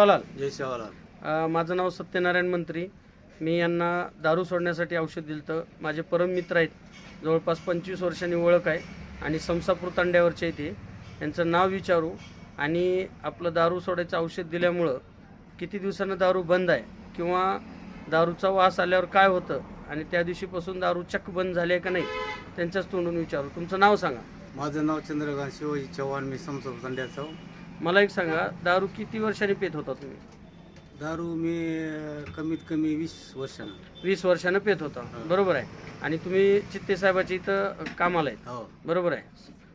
जय सेवालाल. माझं नाव सत्यनारायण मंत्री. मी यांना दारू सोडण्यासाठी औषध दिलं तर माझे परम मित्र आहेत. जवळपास 25 वर्षांनी ओळख आहे आणि समसापूर तांड्यावरचे येते. यांचं नाव विचारू आणि आपलं दारू सोडायचं औषध दिल्यामुळं किती दिवसानं दारू बंद आहे किंवा दारूचा वास आल्यावर काय होतं आणि त्या दिवशीपासून दारू चक्क बंद झाली आहे का नाही त्यांच्याच तोंडून विचारू. तुमचं नाव सांगा. माझं नाव चंद्रकांत शिवाजी चव्हाण. मी समसापूर तांड्याचा. मला एक सांगा, दारू किती वर्षांनी पित होता तुम्ही? दारू मी कमीत कमी 20 वर्षानं. 20 वर्षानं पित होता, बरोबर आहे. आणि तुम्ही चित्ते साहेबाच्या इथं कामाला आहेत, हो बरोबर आहे,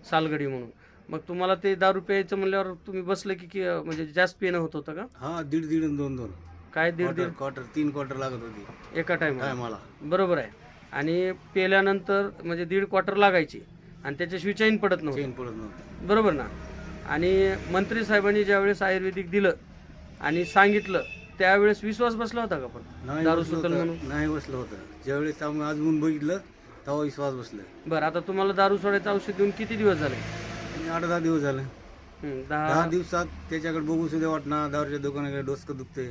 सालगडी म्हणून. मग तुम्हाला ते दारू प्यायचं म्हणल्यावर तुम्ही बसलं की म्हणजे जास्त पिणं होत होतं का? हा, दीड आणि दोन काय दीड क्वार्टर 3 क्वार्टर लागत होती एका टाइम मला. बरोबर आहे. आणि पेल्यानंतर म्हणजे 1.5 क्वार्टर लागायची आणि त्याच्याशिवाय चैन पडत चेन नव्हती, पडत नव्हतं. बरोबर ना. आणि मंत्री साहेबांनी ज्यावेळेस आयुर्वेदिक दिलं आणि सांगितलं त्यावेळेस विश्वास बसला होता का? पण नाही दारू बसलं सुटेल होतं, म्हणून नाही बसलं होतं. ज्यावेळेस आम्ही आजमून बघितलं तेव्हा विश्वास बसला. बरं, आता तुम्हाला दारू सोडायचं औषध देऊन किती दिवस झाले? 8-10 दिवस झाले. 10 10. दिवसात त्याच्याकडे बघू सुद्धा वाटणार. दारूच्या दुकानाकडे डोसकं दुखते.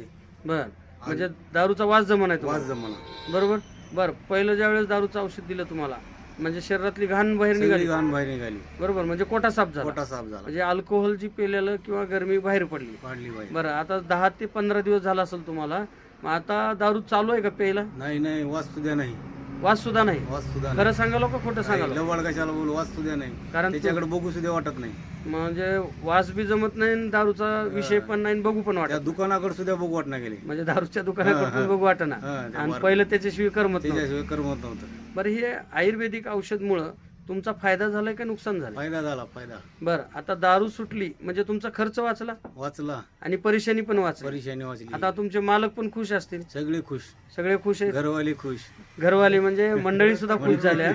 बर, म्हणजे दारूचा वास जमन आहे वास तुम्हाला. जमाना. बरोबर. बरं, पहिलं ज्या वेळेस दारूचं औषध दिलं तुम्हाला म्हणजे शरीरातली घाण बाहेर सगळी निघाली, घाण बाहेर निघाली. बरोबर, म्हणजे कोटा साफ झाला, पोटा साफ झाला. म्हणजे अल्कोहोल जी पेलेलं किंवा गरमी बाहेर पडली. पाडली बाहेर. बरं, आता 10 ते 15 दिवस झाला असेल तुम्हाला. मग आता दारू चालू आहे का प्यायला? नाही, वास सुद्धा नाही. वास सुद्धा नाही. वास सुद्धा खरं सांगालो का खोटं सांगालो? लवड कशाला बोलू, वास सुद्धा नाही. कारण त्याच्याकडे बघू सुद्धा वाटत नाही. म्हणजे वास बी जमत नाही आणि दारूचा विषय पण नाही आणि बघू पण त्या वाटत, दुकानाकडे सुद्धा बघू वाटणं गेले. म्हणजे दारूच्या दुकानाकडून बघू वाटना आणि पहिलं त्याच्याशिवाय करमत नव्हतं. त्याच्याशिवाय करमत नव्हतं. बरं, हे आयुर्वेदिक औषधमुळं तुमचा फायदा झालाय का नुकसान झालं? फायदा झाला, फायदा. बरं, आता दारू सुटली म्हणजे तुमचा खर्च वाचला वाचला, आणि परेशानी पण वाचली. परेशानी वाचली. आता तुमचे मालक पण खुश असतील. सगळे खुश, सगळे खुश आहेत. घरवाले खुश, घरवाले म्हणजे मंडळी सुद्धा खुश झाल्या.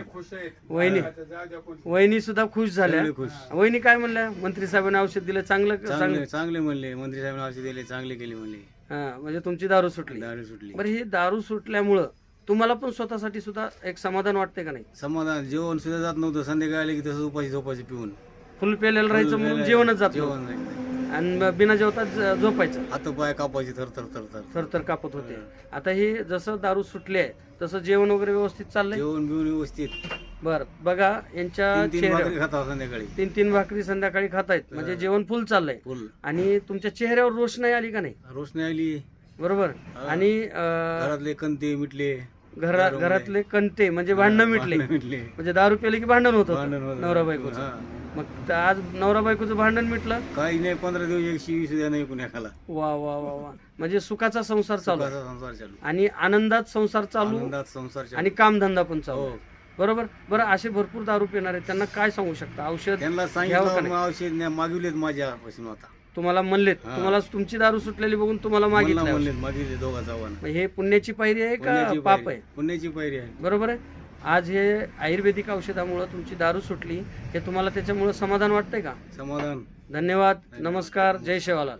वहिनी सुद्धा खुश झाल्या. सगळे खुश. वहिनी काय म्हणल्या? मंत्री साहेबांनी औषध दिलं चांगलं चांगले चांगले म्हणले. मंत्री साहेबांनी औषध दिले, चांगले केले म्हणले. हा, म्हणजे तुमची दारू सुटली. दारू सुटली. बरं, ही दारू सुटल्यामुळं तुम्हाला पण स्वतःसाठी सुद्धा एक समाधान वाटते का नाही? समाधान. जेवण सुद्धा जात नव्हतं. संध्याकाळी आले की तसं उपाशी पिऊन फुल पेलेलं राहायचं म्हणून जेवणच जात जेवण नव्हतं. नाही. आणि बिना जेवता झोपायचं. हात पाय कापायची थर. थरथर कापत होते. आता हे जसं दारू सुटले आहे तसं जेवण वगैरे व्यवस्थित चाललंय? जेवण बिवून व्यवस्थित. बर, बघा यांच्या 3 भाकरी खाता संध्याकाळी. 3 भाकरी संध्याकाळी खातायत, म्हणजे जेवण फुल चाललंय. फुल. आणि तुमच्या चेहऱ्यावर रोषणाई आली का नाही? रोषणाई आली. बरोबर. आणि घरातले कंते मिटले. घरातले कंटे म्हणजे भांडणं मिटले. म्हणजे दारू प्याले की भांडण होत नवरा बायकोचं. मग आज नवरा बायकोचं भांडण मिटलं. काही नाही, 15 दिवस एक शिवी सुद्धा नाही कुण्या खाला. वा वा वा वा, म्हणजे सुखाचा संसार चालू संसार चालू आणि आनंदात संसार चालू आनंदात संसार चालू आणि कामधंदा पण चालू. हो. बरोबर. बरं, असे भरपूर दारू पिणार आहेत, त्यांना काय सांगू शकता? औषध त्यांना सांगितलं, औषध मागविलेत माझ्यापासून. आता तुम्हाला म्हणलेत, तुम्हाला तुमची दारू सुटलेली बघून तुम्हाला मागितले मागितले दोघा जावांना. हे पुण्याची पायरी आहे का पाप आहे? पुण्याची पायरी आहे. बरोबर आहे. आज हे आयुर्वेदिक औषधामुळे तुमची दारू सुटली, हे तुम्हाला त्याच्यामुळे समाधान वाटतंय का? समाधान. धन्यवाद. नमस्कार. जय सेवालाल.